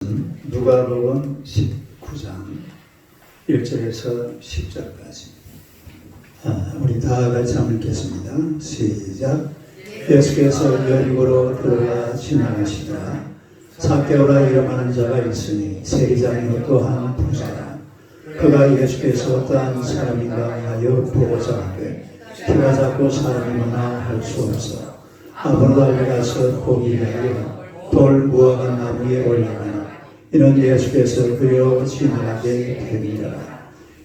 말씀 누가복음 19장 1절에서 10절까지 우리 다 같이 한번 읽겠습니다. 시작. 예수께서 여리고로 들어가 지나가시다가 삭개오라 이름하는 자가 있으니 세리장이요 또한 부자라. 그가 예수께서 어떠한 사람인가 하여 보고자 하되 키가 작고 사람이 많아 할 수 없어 아무나 가서 보기 위하여 돌 무화과 나무에 올라가니 이는 예수께서 그려 지나가게 됩니다.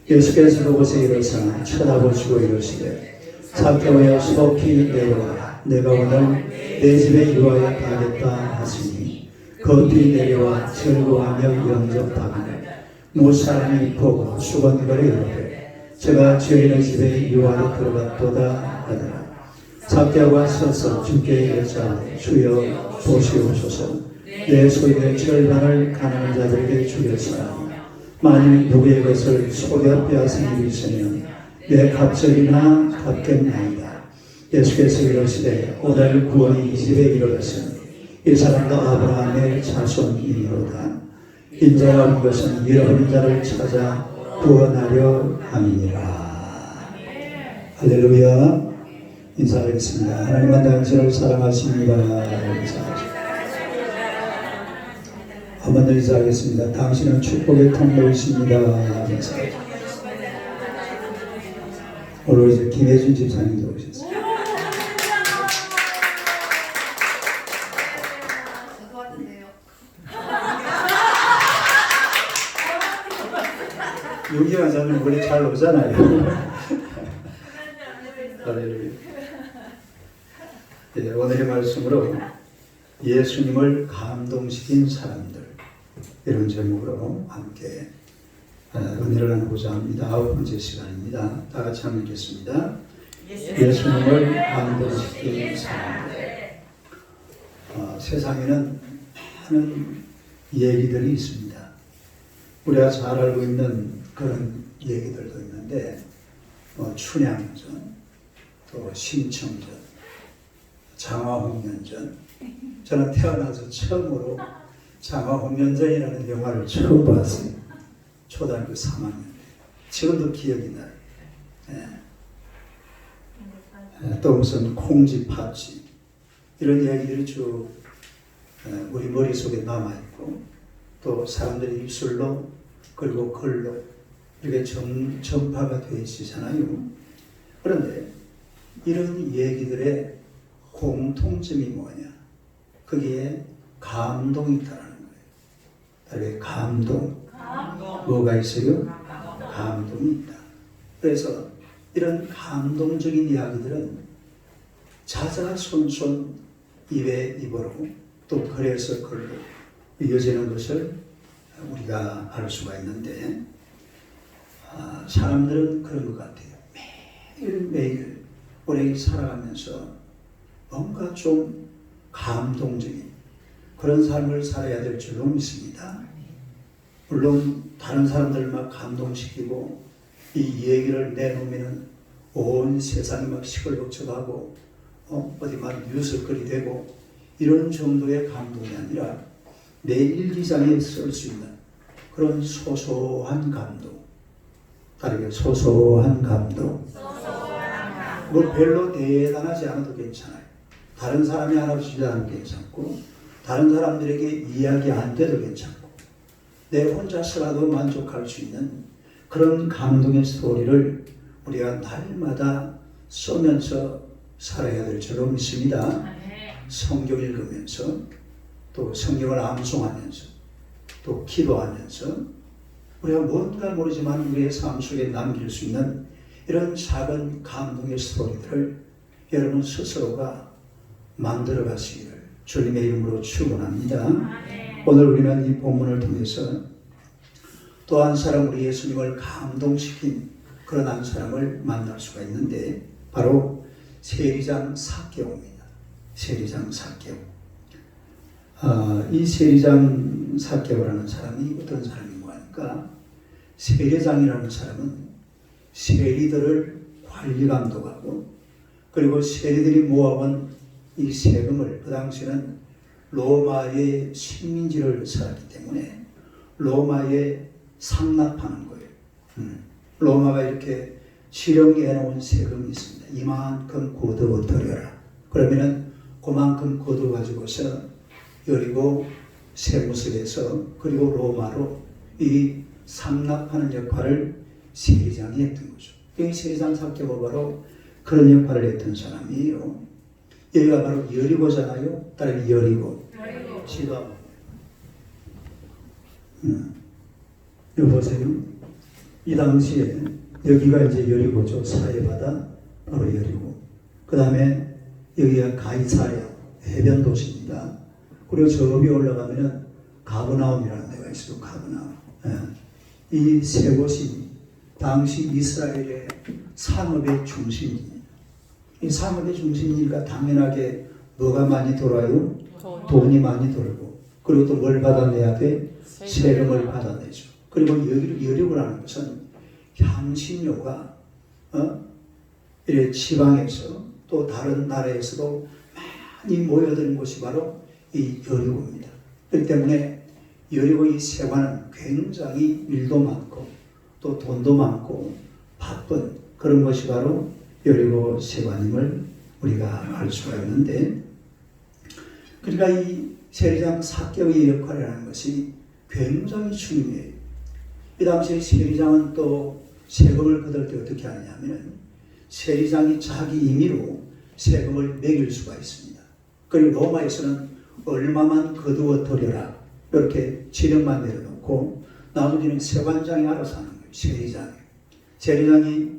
예수께서 그곳에 이르사 쳐다보시고 이르시되 삭개오야 속히 내려와 내가 오늘 내 집에 유하여 가겠다 하시니 거기 내려와 즐거워하며 영접하거늘 무사람이 보고 수건거려 이르되 제가 주인의 집에 유하여 들어갔도다 하더라. 삭개오가 서서 주께 여짜오되 주여 보시옵소서 내 소유의 절반을 가난한 자들에게 주겠사오니 만일 누구의 것을 속여 빼앗은 일이 있으면 내 갑절이나 갚겠나이다. 예수께서 이르시되 오늘 구원이 이 집에 이르렀으니 이 사람도 아브라함의 자손이니로다. 인자가 온 것은 잃어버린 자를 찾아 구원하려 함이니라. 할렐루야. 인사하겠습니다. 하나님은 당신을 사랑하십니다. 한번 더 인사하겠습니다. 당신은 축복의 통로이십니다. 오늘 이제 김혜준 집사님도 오셨어요. 유기한 사람은 원래 잘 오잖아요. 네, 오늘의 말씀으로 예수님을 감동시킨 사람들 이런 제목으로 함께 은혜를 나누고자 합니다. 9번째 시간입니다. 다 같이 한번 읽겠습니다. 예수님을 감동시킨 사람들. 세상에는 많은 얘기들이 있습니다. 우리가 잘 알고 있는 그런 얘기들도 있는데 춘향전, 또 심청전, 장화홍련전. 저는 태어나서 처음으로 장화홍련전이라는 영화를 처음 봤어요. 초등학교 3학년 때. 지금도 기억이 나요. 또 무슨 콩쥐, 팥쥐 이런 이야기들이 쭉 우리 머릿속에 남아있고 또 사람들이 입술로 그리고 글로 이렇게 전파가 되어 있잖아요. 그런데 이런 얘기들의 공통점이 뭐냐? 거기에 감동이 있다는 거예요. 감동. 뭐가 있어요? 감동이 있다. 그래서 이런 감동적인 이야기들은 자자손손 입에 입으로 또 글에서 글로 이어지는 것을 우리가 알 수가 있는데 사람들은 그런 것 같아요. 매일매일 우리 살아가면서 뭔가 좀 감동적인 그런 삶을 살아야 될 줄로 믿습니다. 물론 다른 사람들 막 감동시키고 이 얘기를 내놓으면 온 세상이 막 시끌벅적하고 어디 막 뉴스거리 되고 이런 정도의 감동이 아니라 내 일기장에 쓸 수 있는 그런 소소한 감동. 다르게 소소한 감동. 뭐 별로 대단하지 않아도 괜찮아요. 다른 사람이 알아주지 않아도 괜찮고 다른 사람들에게 이야기 안 돼도 괜찮고 내 혼자서라도 만족할 수 있는 그런 감동의 스토리를 우리가 날마다 쏘면서 살아야 될 줄로 믿습니다. 성경 읽으면서 또 성경을 암송하면서 또 기도하면서 우리가 뭔가 모르지만 우리의 삶 속에 남길 수 있는 이런 작은 감동의 스토리들을 여러분 스스로가 만들어 가시기를 주님의 이름으로 축원합니다. 오늘 우리는 이 본문을 통해서 또 한 사람 우리 예수님을 감동시킨 그런 한 사람을 만날 수가 있는데 바로 세리장 삭개오입니다. 세리장 삭개오. 이 세리장 삭개오라는 사람이 어떤 사람인가 하니까 세리장이라는 사람은 세리들을 관리 감독하고 그리고 세리들이 모아온 이 세금을 그 당시에는 로마의 식민지를 살았기 때문에 로마에 상납하는 거예요. 로마가 이렇게 실형해 놓은 세금이 있습니다. 이만큼 거두어들여라. 그러면은 그만큼 거두 가지고서 여리고 세무서에서 그리고 로마로 이 상납하는 역할을 세리장이 했던 거죠. 이 세리장 삭개가 바로 그런 역할을 했던 사람이에요. 여기가 바로 여리고잖아요. 따라서 여리고. 지가 여기 보세요. 이 당시에 여기가 이제 여리고죠. 사해바다 바로 여리고. 그 다음에 여기가 가이사랴 해변 도시입니다. 그리고 저 위에 올라가면은 가브나움이라는 데가 있어요. 가브나움. 이 세 곳이 당시 이스라엘의 상업의 중심입니다. 이 상업의 중심이니까 당연하게 뭐가 많이 돌아요? 돈이 많이 돌고, 그리고 또 뭘 받아내야 돼? 세금을 받아내죠. 그리고 여리고라는 것은 향신료가 이래 지방에서 또 다른 나라에서도 많이 모여드는 곳이 바로 이 여리고입니다. 그렇기 때문에 여리고 이 세관은 굉장히 일도 많고 또 돈도 많고 바쁜 그런 것이 바로 여리고 세관임을 우리가 알 수가 있는데, 그러니까 이 세리장 삭개의 역할이라는 것이 굉장히 중요해요. 이 당시에 세리장은 또 세금을 받을 때 어떻게 하느냐면 세리장이 자기 임의로 세금을 매길 수가 있습니다. 그리고 로마에서는 얼마만 거두어 들여라 이렇게 지령만 내려놓고 나머지는 세관장이 알아서 하는 거예요. 세리장이. 세리장이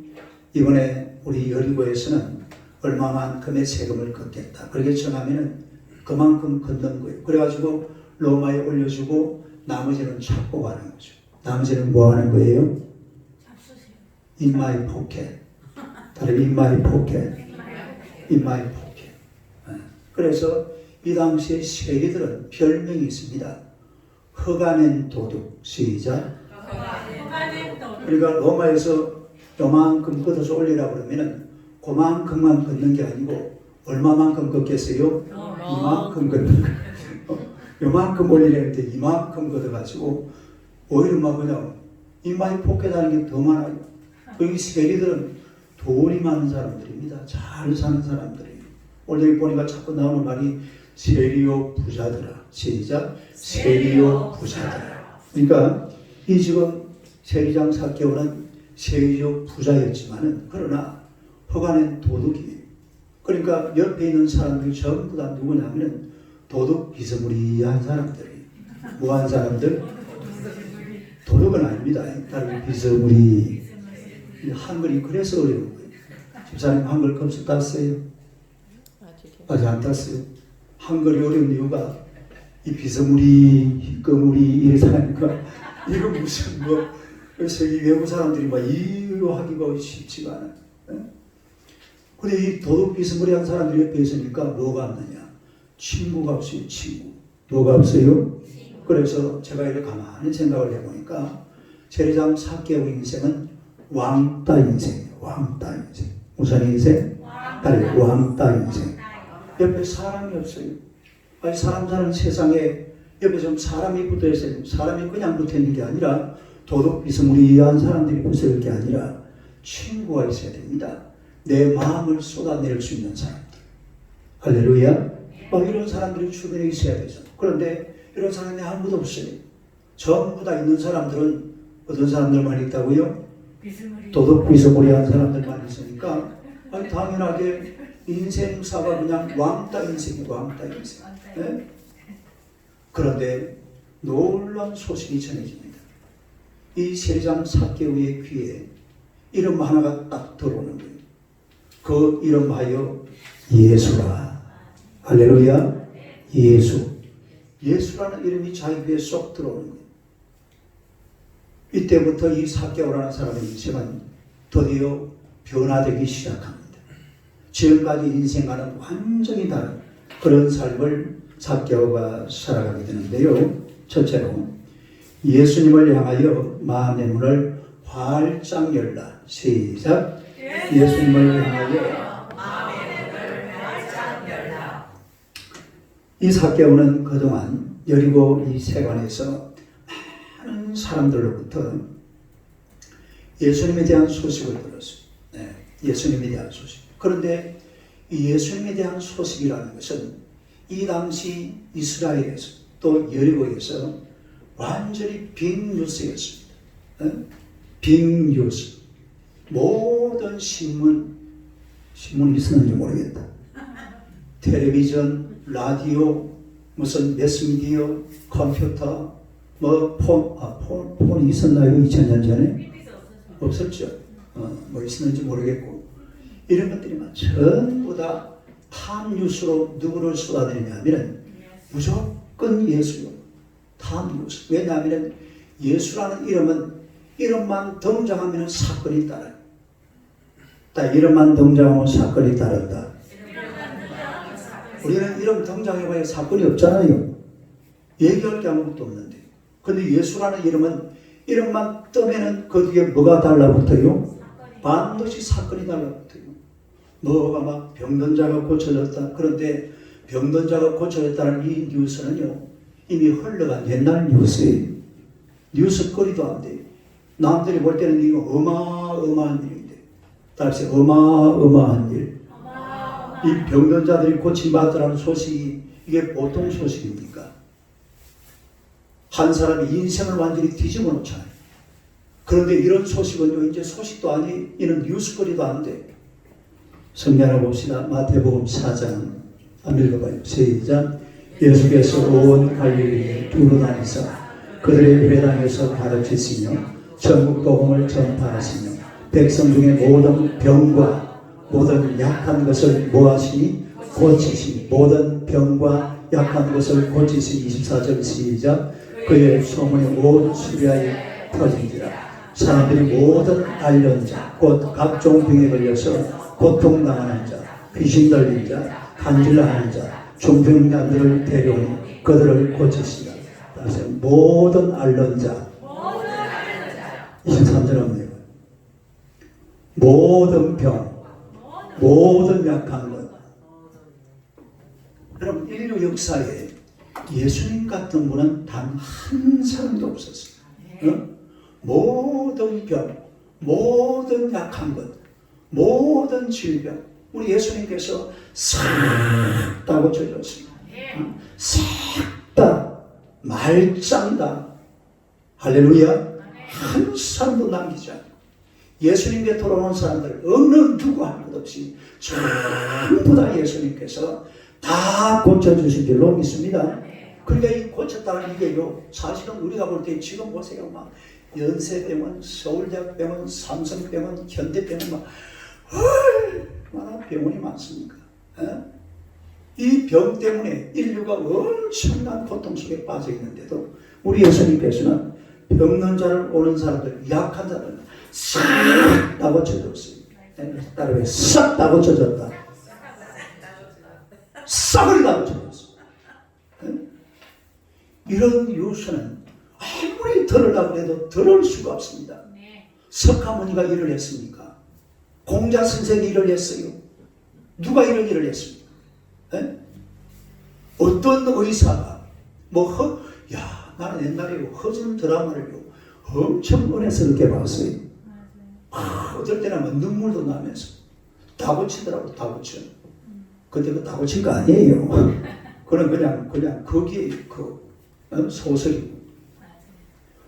이번에 우리 여리고에서는 얼마만큼의 세금을 걷겠다 그렇게 정하면은 그만큼 걷는 거예요. 그래가지고 로마에 올려주고 나머지는 찾고 가는 거죠. 나머지는 뭐 하는 거예요? In my pocket. 다른 in my pocket. In my pocket. 그래서 이 당시에 세리들은 별명이 있습니다. 허가낸 도둑. 시작. 그러니까 로마에서 요만큼 걷어서 올리라 그러면은 그만큼만 걷는 게 아니고 얼마만큼 걷겠어요? 이만큼 걷는 거예요. 요만큼 올리려는데 이만큼 걷어가지고 오히려 막 그냥 이마이 포켓하는 게 더 많아요. 여기 세리들은 돈이 많은 사람들입니다. 잘 사는 사람들이에요. 오늘 여기 보니까 자꾸 나오는 말이 세리요 부자들아. 시작. 세리요 부자들아. 그러니까 이 지금 세리장 삭개오는 세리요 부자였지만은 그러나 허가낸 도둑이에요. 그러니까 옆에 있는 사람들이 전부 다 누구냐면은 도둑 비스무리한 사람들이에요. 뭐한 사람들? 도둑은 아닙니다. 다른 비스무리. 한글이 그래서 어려운 거예요. 집사님 한글 검수 땄어요? 아직 안 땄어요. 한글이 어려운 이유가 이 비스무리, 희꺼무리 이래서 하니까 이거 무슨 뭐 그래서 이 외국 사람들이 막 이해하기가 쉽지가 않아요. 근데 이 도둑 비스무리한 사람들이 옆에 있으니까 뭐가 없느냐? 친구가 없어요. 친구. 뭐가 없어요? 그래서 제가 이렇게 가만히 생각을 해보니까 세리장 삭개오 인생은 왕따 인생이에요. 왕따 인생. 무슨 인생? 왕따 인생. 옆에 사람이 없어요. 아니 사람 사는 세상에 옆에 좀 사람이 붙어 있어요. 사람이 그냥 붙어 있는 게 아니라 도둑 비스무리한 사람들이 붙어 있는 게 아니라 친구가 있어야 됩니다. 내 마음을 쏟아낼 수 있는 사람들. 할렐루야. 이런 사람들이 주변에 있어야 되죠. 그런데 이런 사람이 아무도 없어요. 전부 다 있는 사람들은 어떤 사람들만 있다고요? 도둑 비스무리한 사람들만 있으니까 아니, 당연하게 인생사가 그냥 왕따 인생이에요. 왕따 인생. 네? 그런데 놀라운 소식이 전해집니다. 이 세리장 삭개오의 귀에 이름 하나가 딱 들어오는 거예요. 그 이름하여 예수라. 할렐루야. 예수. 예수라는 이름이 자기 귀에 쏙 들어오는 거예요. 이때부터 이 삭개오라는 사람의 인생은 드디어 변화되기 시작합니다. 지금까지 인생과는 완전히 다른 그런 삶을 삭개오가 살아가게 되는데요. 첫째로 예수님을 향하여 마음의 문을 활짝 열라. 시작. 예수님을 향하여 마음의 문을 활짝 열라. 이 삭개오는 그동안 여리고 이 세관에서 많은 사람들로부터 예수님에 대한 소식을 들었어요. 네, 예수님에 대한 소식. 그런데 이 예수님에 대한 소식이라는 것은 이 당시 이스라엘에서 또 여리고에서 완전히 빅뉴스였습니다. 빅뉴스. 모든 신문이 있었는지 모르겠다. 텔레비전, 라디오, 무슨 매스미디어, 컴퓨터, 뭐 폰이 있었나요? 2000년 전에? 없었죠. 뭐 있었는지 모르겠고 이런 것들이 전부 다 탑뉴스로 누구를 쏟아내냐면 무조건 예수요. 탑뉴스. 왜냐하면 예수라는 이름만 등장하면 사건이 따라요. 이름만 등장하면 사건이 따른다. 우리는 이름 등장해봐야 사건이 없잖아요. 얘기할 게 아무것도 없는데. 근데 예수라는 이름만 뜨면은 그 뒤에 뭐가 달라붙어요? 반드시 사건이 달라붙어요. 뭐가 막 병든 자가 고쳐졌다. 그런데 병든 자가 고쳐졌다는 이 뉴스는요, 이미 흘러간 옛날 뉴스예요. 뉴스거리도 안 돼요. 남들이 볼 때는 이거 어마어마한 일인데, 다시 어마어마한 일. 이 병든 자들이 고침받더라는 소식이 이게 보통 소식입니까? 한 사람이 인생을 완전히 뒤집어 놓잖아요. 그런데 이런 소식은요, 이제 소식도 아니, 이런 뉴스거리도 안 돼. 성경을 봅시다. 마태복음 4장 한번 읽어봐요. 시작. 예수께서 온 갈릴리에 두루 다니사 그들의 회당에서 가르치시며 전국 복음을 전파하시며 백성 중에 모든 병과 모든 약한 것을 모하시니 고치시니 모든 병과 약한 것을 고치시니 24절 시작. 그의 소문이 온 수리아에 터진지라. 사람들이 모든 앓는 자 곧 각종 병에 걸려서 고통당하는 자 귀신 들린 자 간질나는 자 중풍자들을 데려오니 그들을 고치시라. 다시 모든 앓는 자 23절 합니다. 모든 병 모든 약한 것. 여러분 인류 역사에 예수님 같은 분은 단 한 사람도 없었어요. 모든 병, 모든 약한 것, 모든 질병, 우리 예수님께서 싹 다 고쳐줬습니다. 싹 다, 말짱 다. 할렐루야. 한 사람도 남기지 않고 예수님께 돌아오는 사람들 어느 누구 할 것 없이 전부 다 예수님께서 다 고쳐주신 줄로 믿습니다. 그러니까 이 고쳤다는 이게요, 사실은 우리가 볼 때 지금 보세요. 막 연세병원, 서울대학병원, 삼성병원, 현대병원 막 얼마나 병원이 많습니까? 이 병 때문에 인류가 엄청난 고통 속에 빠져 있는데도 우리 예수님께서는 병든 자를 오는 사람들, 약한 자를 싹 다 고쳐줬어요. 따라해 싹 다 고쳐줬다. 싹을 다 고쳐줬어. 이런 뉴스는 아무리 들으려고 해도 들을 수가 없습니다. 석가모니가 일을 했습니까? 공자 선생이 일을 했어요. 누가 이런 일을 했습니까? 어떤 의사가 나는 옛날에 허준 드라마를요 엄청 은혜스럽게 봤어요. 어떨 때는 뭐 눈물도 나면서 다 고치더라고. 다 고쳐. 근데 그 다 고친 거 아니에요. 그냥 거기에 소설이고.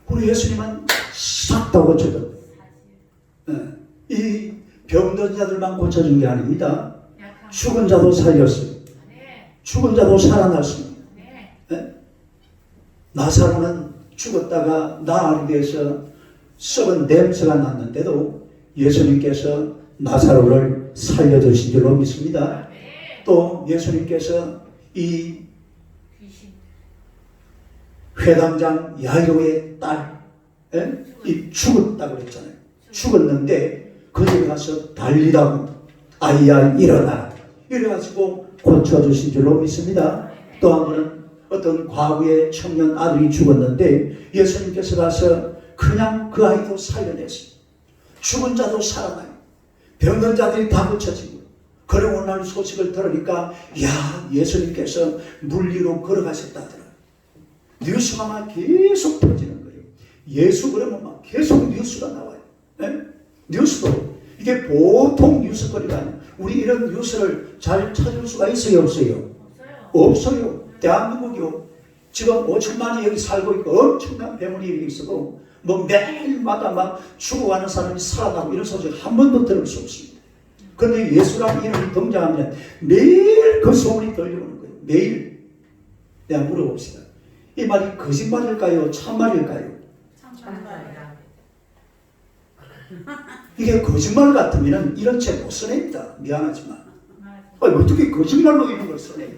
우리 예수님은 싹 다 고쳐줘. 이 병든 자들만 고쳐준 게 아닙니다. 죽은 자도 살렸어요. 죽은 자도 살아났습니다. 나사로는 죽었다가 나흘 뒤에서 썩은 냄새가 났는데도 예수님께서 나사로를 살려주신 줄로 믿습니다. 또 예수님께서 이 회당장 야이로의 딸, 이 죽었다고 그랬잖아요. 죽었는데 그 집에 가서 달리다고 아이야 일어나 이래가지고 고쳐주신 줄로 믿습니다. 또 한 번은 어떤 과거의 청년 아들이 죽었는데 예수님께서 가서 그냥 그 아이도 살려냈어요. 죽은 자도 살아나요. 병든 자들이 다 고쳐지고 그리고 오늘 소식을 들으니까 야, 예수님께서 물 위로 걸어가셨다더라. 뉴스가 막 계속 터지는 거예요. 예수 그러면 막 계속 뉴스가 나와요. 네? 뉴스도 이게 보통 뉴스거리가 아니에요. 우리 이런 뉴스를 잘 찾을 수가 있어요, 없어요? 없어요. 대한민국이요. 지금 5천만이 여기 살고 있고 엄청난 병원이 여기 있어도 뭐 매일마다 막 죽어가는 사람이 살아나고 이런 소식 한 번도 들을 수 없습니다. 그런데 예수라는 이름이 등장하면 매일 그 소문이 들려오는 거예요. 매일. 내가 물어봅시다. 이 말이 거짓말일까요? 참말일까요? 참말이야. 이게 거짓말 같으면 이런 책 못 써냅니다. 미안하지만. 어떻게 거짓말로 이런 걸 써내요?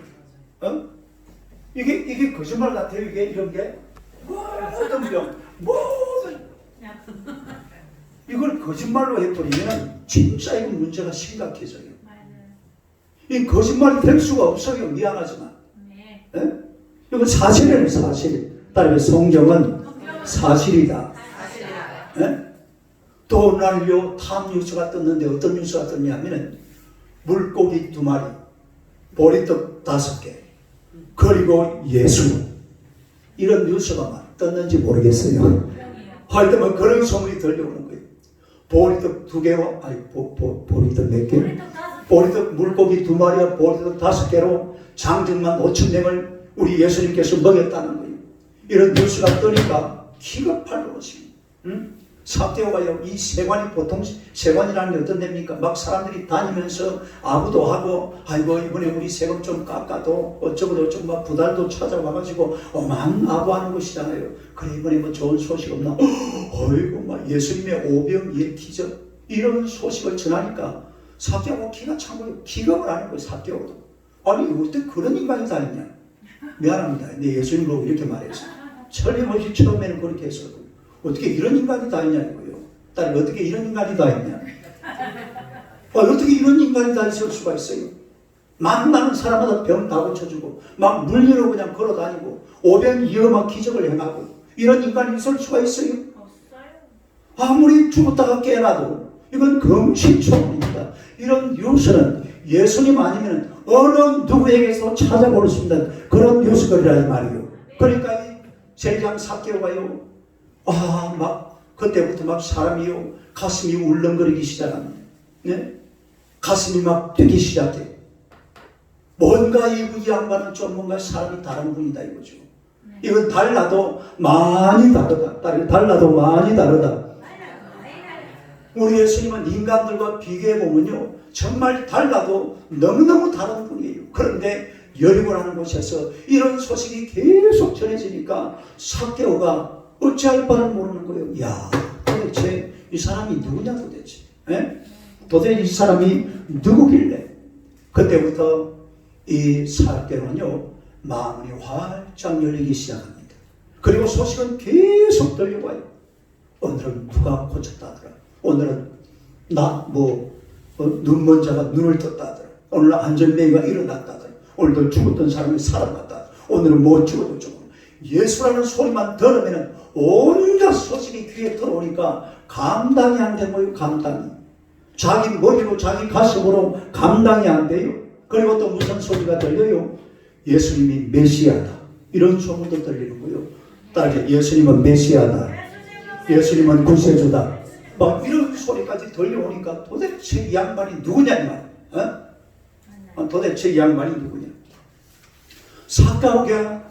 이게 거짓말 같아요. 이게 이런 게 모든 병, 모든 이걸 거짓말로 해버리면 진짜 이건 문제가 심각해져요. 이 거짓말이 될 수가 없어요. 미안하지만. 네? 이건 사실이에요. 사실. 따라서 성경은 사실이다. 네? 또 오늘요 탑 뉴스가 떴는데 어떤 뉴스가 떴냐면은 물고기 2마리, 보리떡 5개, 그리고 예수. 이런 뉴스가 막 떴는지 모르겠어요. 하여튼 뭐 그런 소문이 들려오는 거예요. 보리떡 2개와, 보리떡 몇 개? 보리떡 물고기 2마리와 보리떡 5개로 장정만 5,000명을 우리 예수님께서 먹였다는 거예요. 이런 뉴스가 뜨니까 기겁할 노릇입니다. 삭개오가요, 이 세관이 보통 세관이라는 게 어떤 데입니까? 막 사람들이 다니면서 아부도 하고, 아이고 이번에 우리 세금 좀 깎아도 어쩌고 막 부달도 찾아와가지고 아부하는 것이잖아요. 그래 이번에 뭐 좋은 소식 없나? 어이구 막 예수님의 오병 예기적 이런 소식을 전하니까 삭개오가 기가 찬 거예요. 기겁을 하는 거예요. 삭개오도. 아니 어떻게 그런 인간이 다 있냐? 미안합니다. 내 예수님 보고 이렇게 말했어. 철림없이 처음에는 그렇게 했었고. 어떻게 이런 인간이 다 있냐고요. 딸 어떻게 이런 인간이 다 있냐. 어떻게 이런 인간이 다 있을 수가 있어요. 만나는 사람마다 병 다 고쳐주고 막 물리로 그냥 걸어다니고 오병이어막 기적을 행하고 이런 인간이 있을 수가 있어요. 아무리 죽었다가 깨어나도 이건 금시초문입니다. 이런 뉴스는 예수님 아니면 어느 누구에게서 찾아볼 수 있는 그런 뉴스거리라는 말이에요. 그러니까 이 제장 삭개오가요. 막 그때부터 막 사람이요 가슴이 울렁거리기 시작합니다. 네? 가슴이 막 뛰기 시작해. 뭔가 이 양반은 좀 뭔가 사람이 다른 분이다 이거죠. 이건 달라도 많이 다르다. 달라도 많이 다르다. 우리 예수님은 인간들과 비교해 보면요 정말 달라도 너무너무 다른 분이에요. 그런데 여리고라는 곳에서 이런 소식이 계속 전해지니까 삭개오가 어찌할 바를 모르는 거예요. 야, 도대체 이 사람이 누구냐 도대체. 에? 도대체 이 사람이 누구길래. 그때부터 이 삭개오는요 마음이 활짝 열리기 시작합니다. 그리고 소식은 계속 들려와요. 오늘은 누가 고쳤다더라. 오늘은 눈먼 자가 눈을 떴다더라. 오늘 안전뱅이가 일어났다더라. 오늘도 죽었던 사람이 살아났다. 오늘은 못 죽어도 죽어. 예수라는 소리만 들으면 온갖 소식이 귀에 들어오니까 감당이 안 되는 거예요. 감당이. 자기 머리로 자기 가슴으로 감당이 안 돼요. 그리고 또 무슨 소리가 들려요? 예수님이 메시아다. 이런 소문도 들리는 거예요. 따라서 예수님은 메시아다. 예수님은 구세주다. 막 이런 소리까지 들려오니까 도대체 이 양반이 누구냐 이 말. 도대체 이 양반이 누구냐.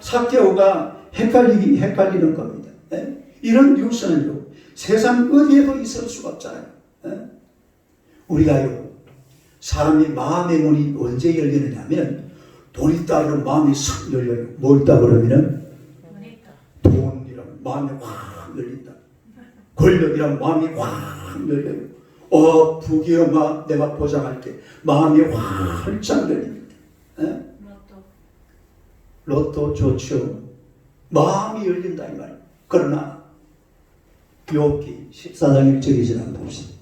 삭개오가 헷갈리는 겁니다. 에? 이런 뉴스는요 세상 어디에도 있을 수가 없잖아요. 에? 우리가요 사람의 마음의 문이 언제 열리느냐 하면 돈 있다 그러면 마음이 싹 열려요. 뭐 있다 그러면 돈이라면 마음이 확 열린다. 권력이라면 마음이 확 열려요. 부귀영화 내가 보장할게. 마음이 활짝 열립니다. 에? 로또 좋죠. 마음이 열린다 이 말이에요. 그러나 욥기 14장 1절 2절 한번 봅시다.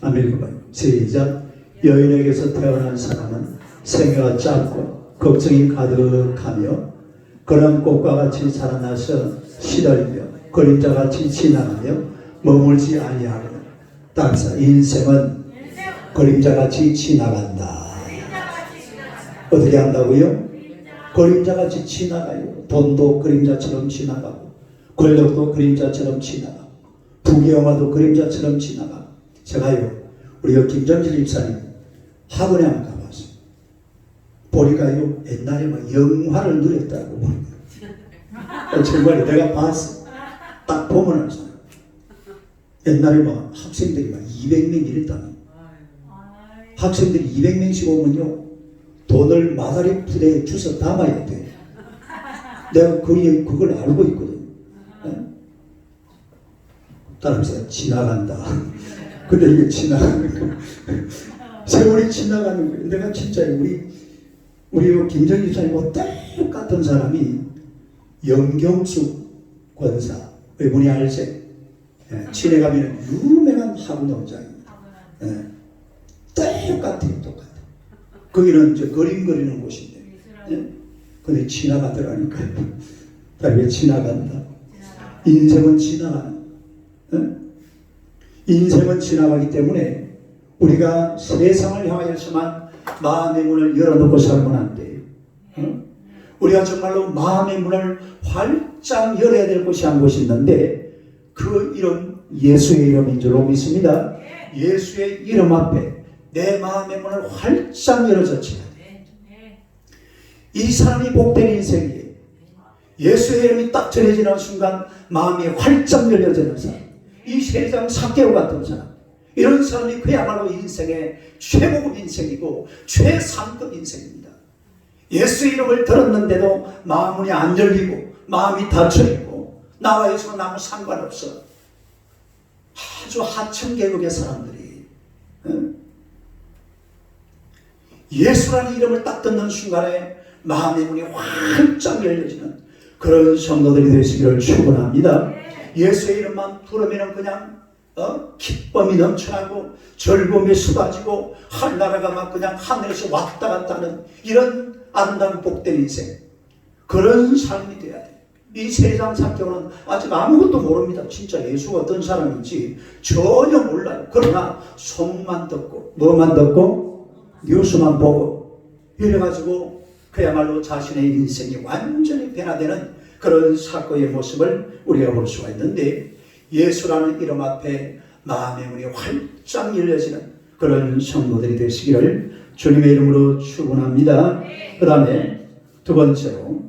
한번 읽어봐요. 시작. 여인에게서 태어난 사람은 생애가 짧고 걱정이 가득하며 그런 꽃과 같이 자라나서 시달리며 그림자같이 지나가며 머물지 아니하거든. 따라서 인생은 그림자같이 지나간다. 어떻게 한다고요? 그림자같이 지나가요. 돈도 그림자처럼 지나가고, 권력도 그림자처럼 지나가고, 부귀영화도 그림자처럼 지나가고. 제가요, 우리 김정길 집사님 학원에 한번 가봤어요. 보니까요, 옛날에 막 영화를 누렸다고. 정말 내가 봤어. 딱 보면 알잖아. 옛날에 막 학생들이 막 200명 이랬다는. 학생들이 200명씩 오면요, 돈을 마다리 부대에 주워 담아야 돼. 내가 그걸 알고 있거든. 따라서 지나간다. 근데 이게 지나가는 거. 세월이 지나가는 거예요. 내가 진짜 우리 김정일 사님과 똑같은 사람이 영경숙 권사, 이분이 알지? 친해 가면 유명한 학원원장입니다. 똑같아요, 똑같아. 거기는 이제 그림 그리는 곳인데, 근데 지나가더라니까요. 왜 지나간다? 인생은 지나가는. 인생은 지나가기 때문에 우리가 세상을 향하여서만 마음의 문을 열어놓고 살면 안 돼요. 우리가 정말로 마음의 문을 활짝 열어야 될 곳이 한 곳이 있는데, 그 이름 예수의 이름인 줄로 믿습니다. 예수의 이름 앞에 내 마음의 문을 활짝 열어젖혀야 돼. 이 사람이 복된 인생이에요. 예수의 이름이 딱 전해지는 순간 마음이 활짝 열려지는 사람, 이 세상 삭개오 같은 사람, 이런 사람이 그야말로 인생의 최고급 인생이고 최상급 인생입니다. 예수의 이름을 들었는데도 마음문이 안 열리고 마음이 닫혀있고 나와 예수는 아무 상관없어. 아주 하층 계급의 사람들이 예수라는 이름을 딱 듣는 순간에 마음의 문이 활짝 열려지는 그런 성도들이 되시기를 축원합니다. 예수의 이름만 부르면 그냥 기쁨이 넘쳐나고 즐거움이 쏟아지고 하늘나라가 막 그냥 하늘에서 왔다 갔다 하는 이런 아름다운 복된 인생, 그런 삶이 돼야 돼. 이 세상 살펴는 아직 아무것도 모릅니다. 진짜 예수가 어떤 사람인지 전혀 몰라요. 그러나 속만 듣고 뭐만 듣고 뉴스만 보고 이래가지고 그야말로 자신의 인생이 완전히 변화되는 그런 사건의 모습을 우리가 볼 수가 있는데, 예수라는 이름 앞에 마음의 문이 활짝 열려지는 그런 성도들이 되시기를 주님의 이름으로 축원합니다. 그 다음에 두 번째로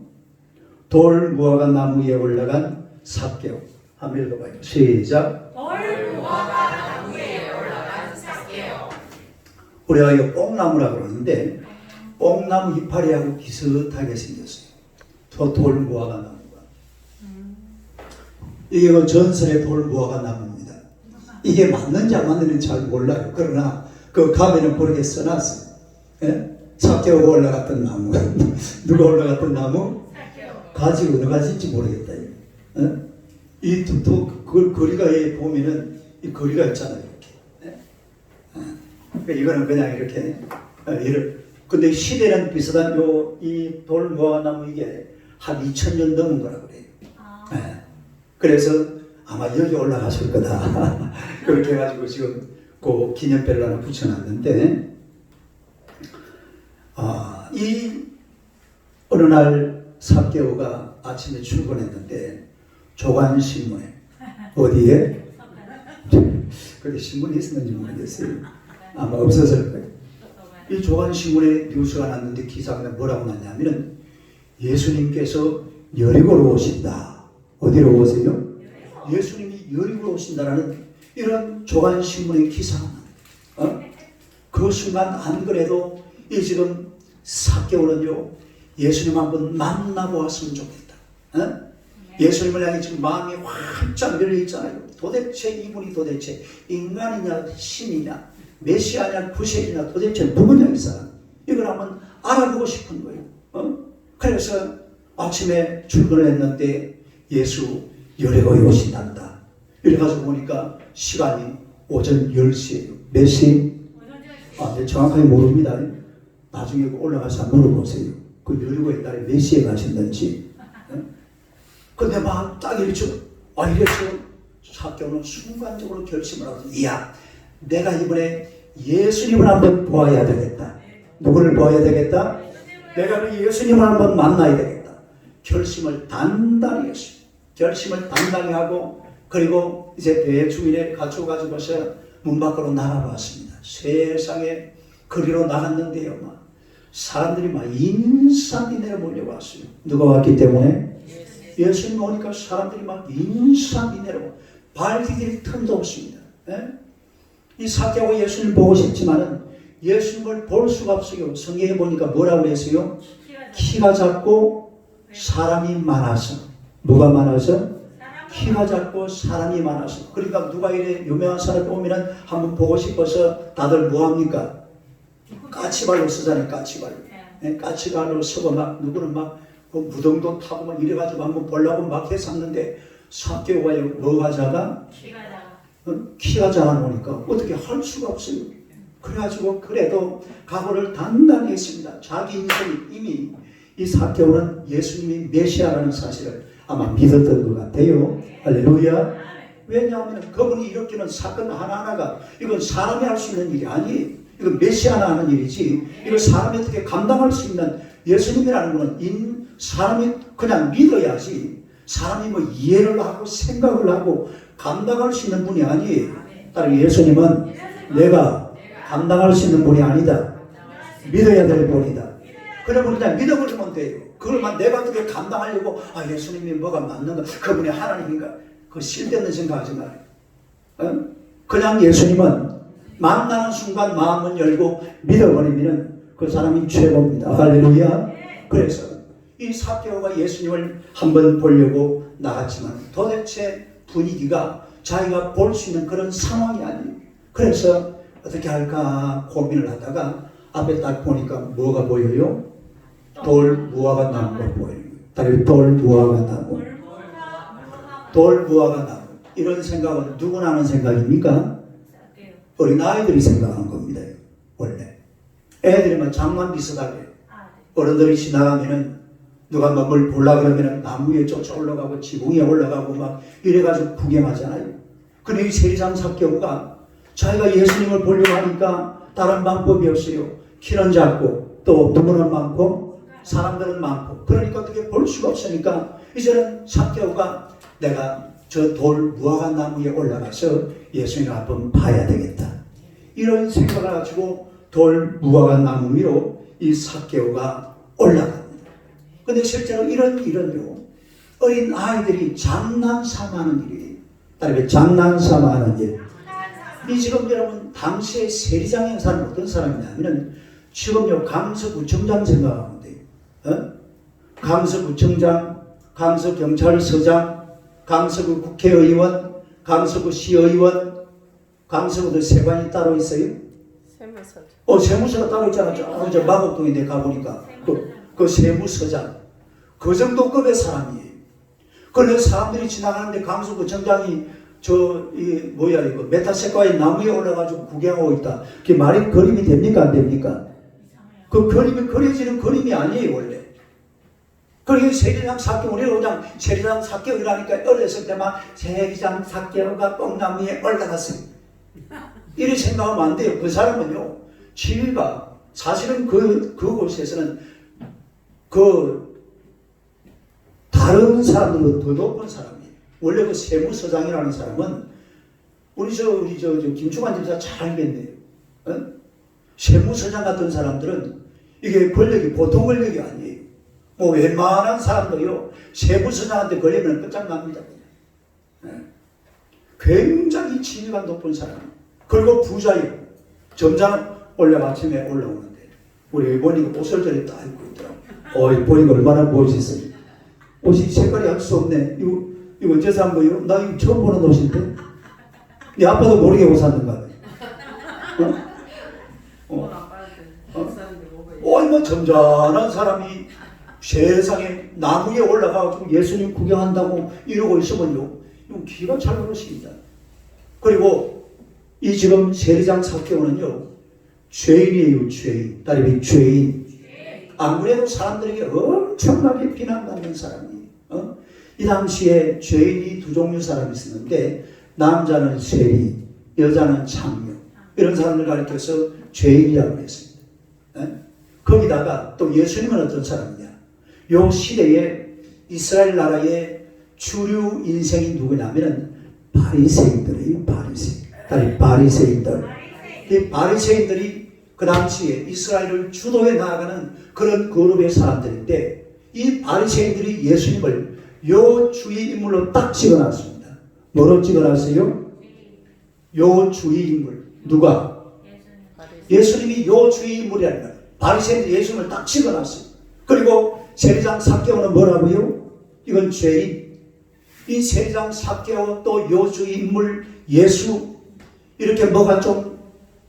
돌 무화과 나무 위에 올라간 삭개오. 한번 읽어봐요. 시작. 돌 무화과 나무 위에 올라간 삭개오. 우리가 이거 뽕나무라고 그러는데 뽕나무 이파리하고 비슷하게 생겼어요. 돌 무화과 나무가. 이게 그 전설의 돌 무화과 나무입니다. 이게 맞는지 안 맞는지 잘 몰라요. 그러나 그 가면은 그렇게 써놨어요. 삭개오가 올라갔던 나무. 누가 올라갔던 나무? 가지 어느 가지인지 모르겠다. 이 그 거리가에 보면은 이 거리가 있잖아요. 이렇게. 그러니까 이거는 그냥 이렇게 근데 시대는 비슷한 이 돌 무화과 나무 이게 한 2000년 넘은 거라고 그래요. 그래서 아마 여기 올라갔을 거다. 그렇게 해가지고 지금 그 기념배를 하나 붙여놨는데, 이 어느 날 삭개오가 아침에 출근했는데 조간신문에 어디에? 그때 신문이 있었는지 모르겠어요. 아마 없었을 거예요. 이 조간신문에 뉴스가 났는데 기사가 뭐라고 났냐면 예수님께서 여리고로 오신다. 어디로 오세요? 예수님이 여리고로 오신다라는 이런 조간신문의 기사가 나요. 그 순간 안 그래도 이 지금 삭개오는요, 예수님 한번 만나고 왔으면 좋겠다. 예수님을 향해 지금 마음이 활짝 열려 있잖아요. 도대체 이분이 도대체 인간이냐 신이냐 메시아냐 구세주냐 도대체 누구냐 이 사람. 이걸 한번 알아보고 싶은 거예요. 그래서 아침에 출근을 했는데 예수 여리고에 오신단다. 이래가지고 보니까 시간이 오전 10시예요. 몇 시? 네, 정확하게 모릅니다. 나중에 올라가서 한번 물어보세요. 그 여리고에 딸이 몇 시에 가셨는지. 근데 막 딱 이랬죠. 이랬죠. 삭개오는 순간적으로 결심을 하고, 이야, 내가 이번에 예수님을 한번 보아야 되겠다. 누구를 보아야 되겠다? 내가 예수님을 한번 만나야 되겠다. 결심을 단단히 했어요. 결심을 단단히 하고 그리고 이제 배 주인에 갖춰가지고서 문 밖으로 나가봤습니다. 세상에 거리로 나갔는데요. 막 사람들이 막 인산인해로 몰려왔어요. 누가 왔기 때문에? 예수님 오니까 사람들이 막 인산인해로 발 디딜 틈도 없습니다. 예? 이 사개오가 예수님 보고 싶지만은 예수님을 볼 수가 없어요. 성경에 보니까 뭐라고 했어요? 키가 작고 사람이 많아서. 누가 많아서? 키가 작고 사람이 많아서. 그러니까 누가 이래 유명한 사람을 보면은 한번 보고 싶어서 다들 뭐합니까? 까치발로 쓰잖아요. 까치발로. 네, 까치발로 서고 막 누구는 막 무덤도 타고 막 이래가지고 한번 보려고 막 했었는데 사개오가 뭐가 작아? 키가 작아 놓으니까 어떻게 할 수가 없어요. 그래가지고 그래도 각오를 단단히 했습니다. 자기 인생이 이미 이 사개오는 예수님이 메시아라는 사실을 아마 믿었던 것 같아요. 할렐루야. 왜냐하면 그분이 일으키는 사건 하나하나가 이건 사람이 할 수 있는 일이 아니에요. 이건 메시아나 하는 일이지 이걸 사람이 어떻게 감당할 수 있는 예수님이라는 것은 사람이 그냥 믿어야지 사람이 뭐 이해를 하고 생각을 하고 감당할 수 있는 분이 아니에요. 따라서 예수님은 내가 감당할 수 있는 분이 아니다. 믿어야 될 분이다. 그러면 그냥 믿어버리면 돼요. 그걸만 내가 어떻게 감당하려고 예수님이 뭐가 맞는가 그분이 하나님인가 그 쓸데없는 생각하지 말아요. 그냥 예수님은 만나는 순간 마음을 열고 믿어버리면 그 사람이 최고입니다. 할렐루야. 그래서 이 사개오가 예수님을 한번 보려고 나갔지만 도대체 분위기가 자기가 볼 수 있는 그런 상황이 아니에요. 그래서 어떻게 할까 고민을 하다가 앞에 딱 보니까 뭐가 보여요? 돌 무화과 나무가 보여요. 돌 무화과 나무. 돌 무화과 나무. 이런 생각은 누구나 하는 생각입니까? 어린아이들이 생각하는 겁니다. 원래 애들이면 장난 비슷하게 어른들이 지나가면은 누가 뭘 보려고 그러면은 나무 위에 쫓아 올라가고 지붕 위에 올라가고 막 이래가지고 구경하잖아요. 근데 이 세리장 사개오가 자기가 예수님을 보려고 하니까 다른 방법이 없어요. 키는 작고 또 누구는 많고 사람들은 많고 그러니까 어떻게 볼 수가 없으니까 이제는 사개오가 내가 저 돌 무화과 나무 위에 올라가서 예수님을 한번 봐야 되겠다. 이런 생각을 가지고 돌 무화과 나무 위로 이 사개오가 올라갑니다. 근데 실제로 이런 일은요, 어린 아이들이 장난삼아하는 일이에요. 다르게 장난삼아하는 일. 이 지금 여러분 당시에 세리장에 사는 어떤 사람이냐면은 지금요 강서구청장 생각하면 돼요. 강서구청장, 강서경찰서장, 강서구 국회의원, 강서구 시의원, 강서구도 세관이 따로 있어요. 세무서. 세무서가 따로 있잖아. 저 마곡동에 가보니까 그 세무서장 그 정도 급의 사람이에요. 그런데 사람들이 지나가는데 강서구청장이 이거 메타세과의 나무에 올라가지고 구경하고 있다. 그게 말이 그림이 됩니까 안 됩니까? 그 그림이 그려지는 그림이 아니에요 원래. 그리고 세리장 사개오 우리가 그냥 세리장 사개오라니까 어렸을 때만 세리장 사개오가 뽕나무 위에 올라갔어요. 이렇게 생각하면 안 돼요. 그 사람은요 지위가 사실은 그곳에서는 다른 사람들보다 더 높은 사람이에요. 원래 그 세무서장이라는 사람은 우리 저 김충환 집사 잘 알겠네요. 세무서장 같은 사람들은 이게 권력이 보통 권력이 아니에요. 뭐 웬만한 사람도요 세무서장한테 걸리면 끝장납니다. 굉장히 지위가 높은 사람. 그리고 부자예요. 점장 원래 아침에 올라오는데 우리 보니까 옷을 저리 딱 입고 있더라고. 보니까 얼마나 멋있어요. 옷이 색깔이 할 수 없네. 이거 언제 산 거예요? 나 이거 처음 보는 옷인데. 네 아빠도 모르게 옷 샀는가? 얼마 점잖은 사람이 세상에 나무 위에 올라가서 예수님 구경한다고 이러고 있으면요, 이건 기가 찰 그릇입니다. 그리고 이 지금 세리장 사개오는요, 죄인이에요, 죄인. 다리 죄인. 아무래도 사람들에게 엄청나게 비난받는 사람이에요. 이 당시에 죄인이 두 종류 사람이 있었는데, 남자는 세리, 여자는 창녀. 이런 사람들 가리켜서 죄인이라고 했습니다. 거기다가 또 예수님은 어떤 사람이냐? 요 시대에 이스라엘 나라의 주류 인생이 누구냐면은 바리새인들이에요. 바리새인들. 이 바리새인들이 그 당시에 이스라엘을 주도해 나아가는 그런 그룹의 사람들인데, 이 바리새인들이 예수님을 요 주의 인물로 딱 찍어놨습니다. 뭐로 찍어놨어요? 요 주의 인물. 누가? 예수님이 요 주의 인물이라는 거예요. 바리새인들이 예수님을 딱 찍어놨어요. 그리고 세리장 삭개오는 뭐라고요? 이건 죄인. 이 세리장 삭개오 또 요 주의 인물 예수, 이렇게 뭐가 좀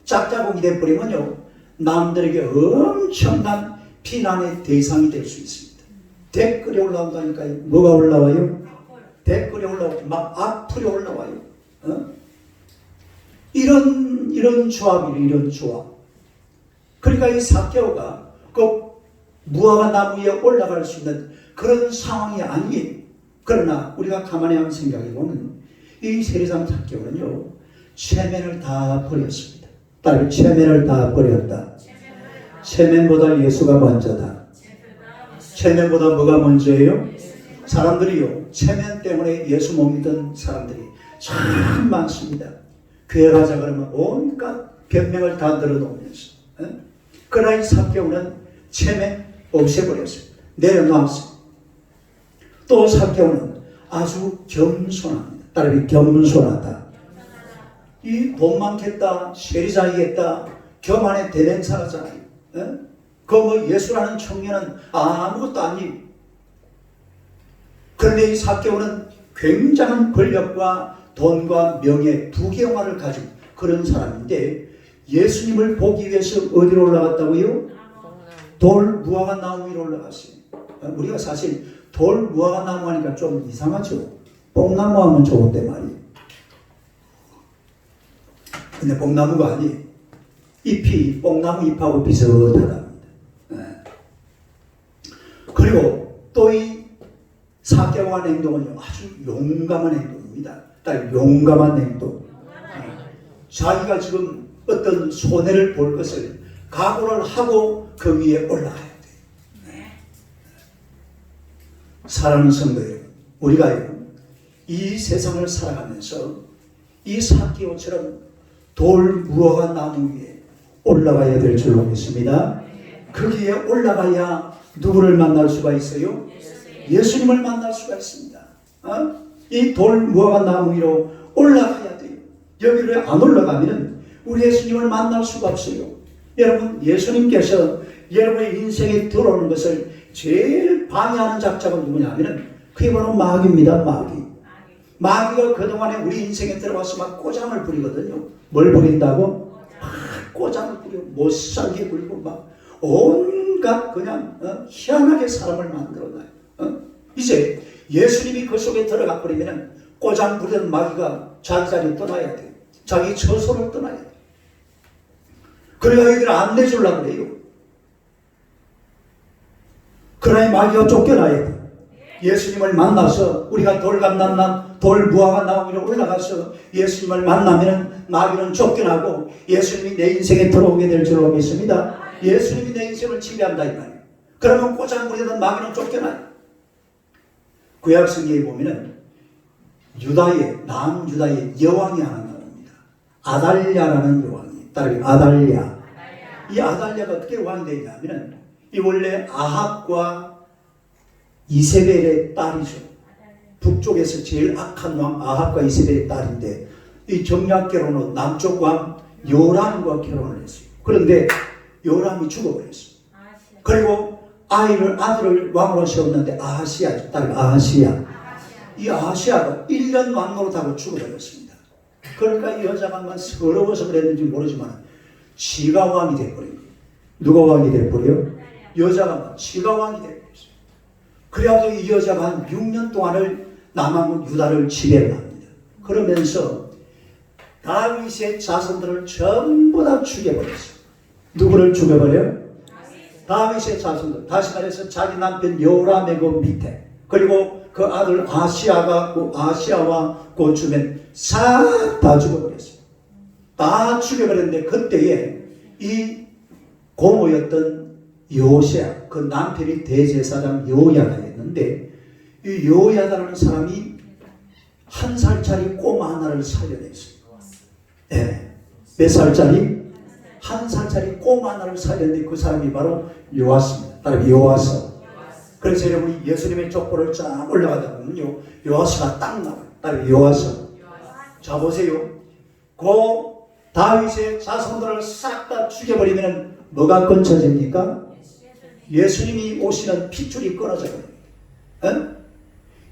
짝짝꿍이 돼버리면요, 남들에게 엄청난 비난의 대상이 될 수 있습니다. 댓글이 올라온다니까요. 뭐가 올라와요? 댓글이 올라오고 막 악플이 올라와요. 이런 조합이에요. 이런 조합. 그러니까 이 삭개오가 그 무화과 나무에 올라갈 수 있는 그런 상황이 아니에요. 그러나 우리가 가만히 한번 생각해보면 이 세리장 삭개오는요, 체면을 다 버렸습니다. 딸, 체면을 다 버렸다. 체면보다 예수가 먼저다. 체면보다 뭐가 먼저예요? 사람들이요, 체면 때문에 예수 못 믿던 사람들이 참 많습니다. 교회 가자 그러면 온갖 변명을 다 늘어놓으면서, 그러나 이 삭개오는 체면 없애버렸습니다. 내려놓았습니다. 또 삭개오는 아주 겸손합니다. 딸이 겸손하다. 이 돈 많겠다, 세리장이겠다, 교만의 대명사라잖아요. 그 뭐 예수라는 청년은 아무것도 아니. 그런데 이 삭개오는 굉장한 권력과 돈과 명예, 부귀영화를 가진 그런 사람인데, 예수님을 보기 위해서 어디로 올라갔다고요? 돌 무화과 나무 위로 올라갔어요. 우리가 사실 돌 무화과 나무 하니까 좀 이상하죠. 뽕나무 하면 좋은데 말이에요. 근데 뽕나무가 아니에요. 잎이 뽕나무 잎하고 비슷하답니다. 그리고 또 이 삭개오한 행동은요, 아주 용감한 행동입니다. 딱 용감한 행동. 자기가 지금 어떤 손해를 볼 것을 각오를 하고 그 위에 올라가야 돼요. 사랑하는 성도 여러분, 우리가요, 이 세상을 살아가면서 이 삭개오처럼 돌 무화과 나무 위에 올라가야 될 줄로 믿습니다. 거기에 올라가야 누구를 만날 수가 있어요? 예수님을 만날 수가 있습니다. 이 돌 무화과 나무 위로 올라가야 돼요. 여기로 안 올라가면 우리 예수님을 만날 수가 없어요. 여러분, 예수님께서 여러분의 인생에 들어오는 것을 제일 방해하는 작자가 누구냐면 그게 바로 마귀입니다. 마귀가 그동안에 우리 인생에 들어와서 막 꼬장을 부리거든요. 뭘 부린다고? 꼬장을 부리고 못살게 부리고 막 온갖 그냥 희한하게 사람을 만들어놔요. 이제 예수님이 그 속에 들어가 버리면 꼬장 부리던 마귀가 자기 자리에 떠나야 돼요. 자기 처소를 떠나야 돼요. 그래야 여기를 안 내주려고 그래요. 그러나 마귀가 쫓겨나야 돼요. 예수님을 만나서 우리가 돌 무화과 나무 위로 올라가서 예수님을 만나면 마귀는 쫓겨나고 예수님이 내 인생에 들어오게 될 줄로 믿습니다. 예수님이 내 인생을 지배한다 이 말이에요. 그러면 꼬장 부리던 마귀는 쫓겨나요. 구약 성경에 보면은 남유다의 여왕이 하나 나옵니다. 아달랴라는 여왕이. 따르기 아달랴. 이 아달랴가 어떻게 왕이 되냐면은 이 원래 아합과 이세벨의 딸이죠. 북쪽에서 제일 악한 왕 아합과 이세벨의 딸인데 이 정략결혼으로 남쪽 왕 요람과 결혼을 했어요. 그런데 요람이 죽어버렸어요. 그리고 아들을 왕으로 세웠는데 아하시아, 딸 아하시아. 이 아하시아가 1년 왕노릇하고 죽어버렸습니다. 그러니까 이 여자가 막 서러워서 그랬는지 모르지만 지가 왕이 돼버려요. 누가 왕이 돼버려요? 여자가 지가 왕이 돼버렸어요. 그래가지고 이 여자가 한 6년 동안을 남한 유다를 지배를 합니다. 그러면서 다윗의 자손들을 전부 다 죽여버렸어요. 누구를 죽여버려요? 다윗의 자손들. 다시 말해서 자기 남편 요람의 그 밑에, 그리고 그 아들 아시아와 그 주변 싹 다 죽여버렸어요. 다 죽여버렸는데 그때에 이 고모였던 요시야, 그 남편이 대제사장 여호야다였는데 이 여호야다라는 사람이 한 살짜리 꼬마 하나를 살려냈어요. 네. 몇 살짜리? 한 살짜리 꼬마 하나를 살렸는데 그 사람이 바로 요아스입니다. 따라 요아스. 그래서 여러분이 예수님의 족보를 쫙 올라가다 보면요, 요아스가 딱 나와요. 따라 요아스. 자 보세요. 그 다윗의 자손들을 싹 다 죽여버리면 뭐가 끊쳐집니까? 예수님이 오시는 핏줄이 끊어져요.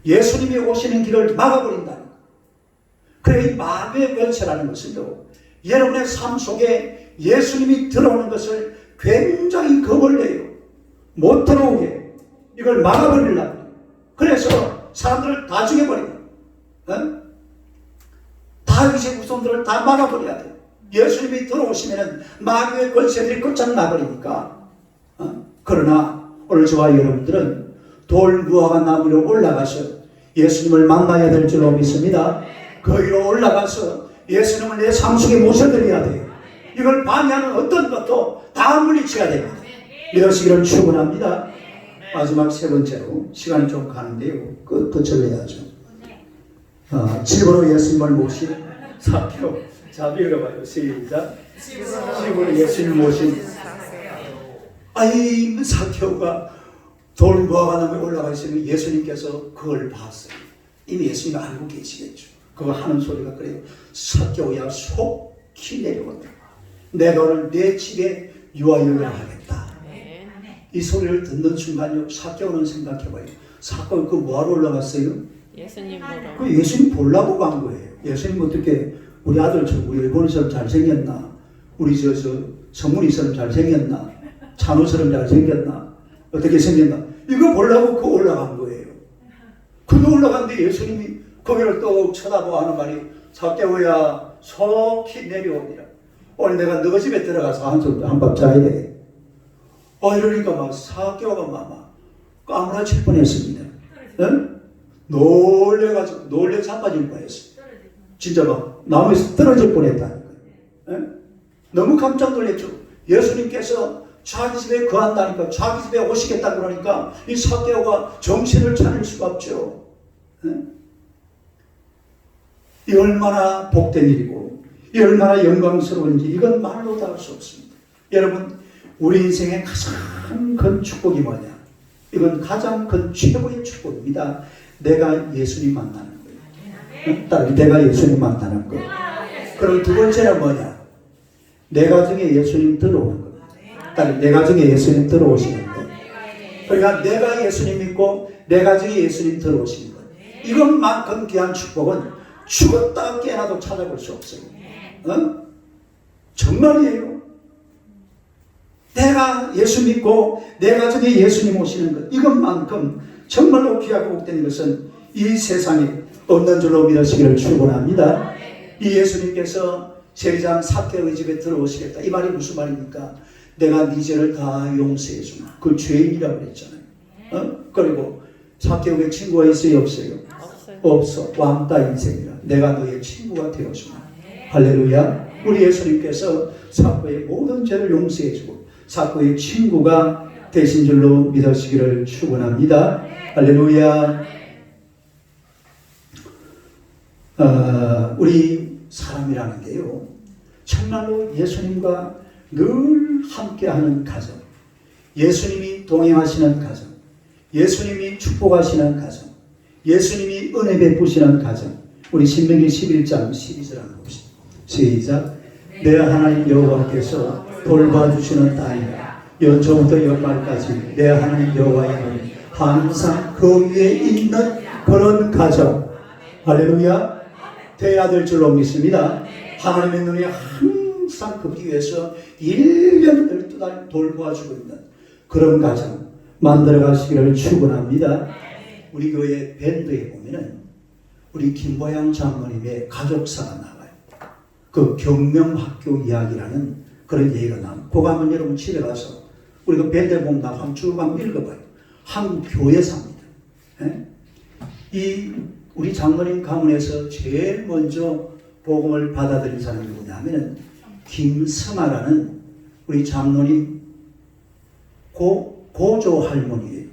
예수님이 오시는 길을 막아버린다는 거. 그래, 이 마귀의 권세라는 것은요, 여러분의 삶 속에 예수님이 들어오는 것을 굉장히 겁을 내요. 못 들어오게 이걸 막아버리려고. 그래서 사람들을 다 죽여버려요. 다윗의 후손들을 다 막아버려야 돼요. 예수님이 들어오시면 마귀의 권세들이 끝장나버리니까. 그러나 오늘 저와 여러분들은 돌 무화과 나무로 올라가서 예수님을 만나야 될 줄로 믿습니다. 거기로 올라가서 예수님을 내 삶 속에 모셔드려야 돼요. 이걸 방해하는 어떤 것도 다 물리쳐야 됩니다. 믿으시기를 축원합니다. 마지막 세 번째로 시간이 좀 가는데요. 끝을 내야죠. 집으로 예수님을 모신 삭개오. 자, 읽어봐요. 시작. 집으로 예수님을 모신 아이, 삭개오가 돌 무화과 나무에 올라가 있으면 예수님께서 그걸 봤어요. 이미 예수님이 알고 계시겠죠. 그거 하는 소리가 그래요. 삭개오야, 속히 내려온다. 내가 오늘 내 집에 유아여행을 하겠다. 이 소리를 듣는 순간요, 삭개오는 생각해봐요. 삭개오 그 뭐하러 올라갔어요? 예수님 보러. 그 예수님 보려고 간 거예요. 예수님 어떻게 우리 아들 우리 일본이처럼 잘생겼나? 우리 성문이처럼 잘생겼나? 찬우처럼 잘생겼나? 어떻게 생겼나? 이거 보려고 그 올라간 거예요. 그거 올라갔는데 예수님이 거기를 또 쳐다보고 하는 말이 삭개오야, 속히 내려오니라. 오늘 내가 너 집에 들어가서 한밤 자야 돼. 이러니까 막 삭개오가 막 까무라칠 뻔했습니다. 응? 놀래 자빠질 뻔했어. 진짜 막 나무에서 떨어질 뻔했다는 거예요. 너무 깜짝 놀랐죠. 예수님께서 자기 집에 거한다니까, 자기 집에 오시겠다고 그러니까 이 삭개오가 정신을 차릴 수가 없죠. 이 얼마나 복된 일이고 이 얼마나 영광스러운지 이건 말로 다 할 수 없습니다. 여러분, 우리 인생의 가장 큰 축복이 뭐냐? 이건 가장 큰 최고의 축복입니다. 내가 예수님 만나는 거예요. 딸, 내가 예수님 만나는 거예요. 그럼 두 번째는 뭐냐? 내 가정에 예수님 들어오는 거예요. 딸, 내 가정에 예수님 들어오시는 거예요. 그러니까 내가 예수님 믿고 내 가정에 예수님 들어오시는 거예요. 이것만큼 귀한 축복은 죽었다 깨어나도 찾아볼 수 없어요. 정말이에요. 내가 예수 믿고 내 가정에 예수님 오시는 것, 이것만큼 정말로 귀하고 복된 것은 이 세상에 없는 줄로 믿으시기를 축원합니다. 이 예수님께서 세리장 삭개오의 집에 들어오시겠다. 이 말이 무슨 말입니까? 내가 네 죄를 다 용서해 주마. 그 죄인이라고 그랬잖아요. 그리고 삭개오의 친구가 있어요, 없어요? 없어. 왕따 인생이라. 내가 너의 친구가 되어주마. 할렐루야. 우리 예수님께서 삭개오의 모든 죄를 용서해 주고 삭개오의 친구가 되신 줄로 믿으시기를 축원합니다. 할렐루야. 우리 사람이라는 게요, 정말로 예수님과 늘 함께하는 가정, 예수님이 동행하시는 가정, 예수님이 축복하시는 가정, 예수님이 은혜 베푸시는 가정. 우리 신명기 11장 12절 한번 봅시다. 시작. 내 하나님 여호와께서 돌봐주시는 땅이라. 연초부터 연말까지 내 하나님 여호와의 항상 그 위에 있는 그런 가정. 할렐루야. 되어야 될 줄로 믿습니다. 하나님의 눈이 항상 그 위에서 1년 12달 돌보아주고 있는 그런 가정 만들어 가시기를 축원합니다. 우리 교회 밴드에 보면은 우리 김보양 장모님의 가족사가 나와요. 그 경명학교 이야기라는 그런 얘기가 나와요. 그거 한번 여러분 집에 가서 우리 그 밴드에 보면 나가면 쭉 한번 읽어봐요. 한국 교회사입니다. 이 우리 장모님 가문에서 제일 먼저 복음을 받아들인 사람이 누구냐 하면은 김성아라는 우리 장모님 고조 할머니예요.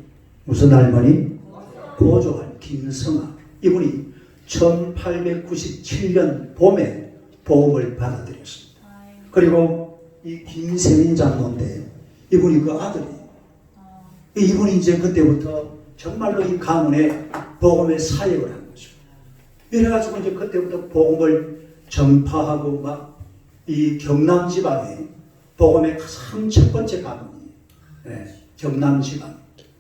무슨 할머니? 고조 할머니 김성아. 이분이 1897년 봄에 복음을 받아들였습니다. 그리고 이 김세민 장로인데 이분이 그 아들이에요. 이분이 이제 그때부터 정말로 이 가문에 복음의 사역을 한 거죠. 이래가지고 이제 그때부터 복음을 전파하고 막 이 경남 지방에 복음의 가장 첫 번째 가문이에요. 네, 경남 지방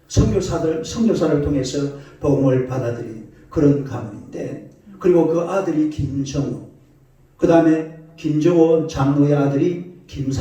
선교사를 통해서 복음을 받아들인 그런 가문인데, 그리고 그 아들이 김정호, 그 다음에 김정호 장로의 아들이 김사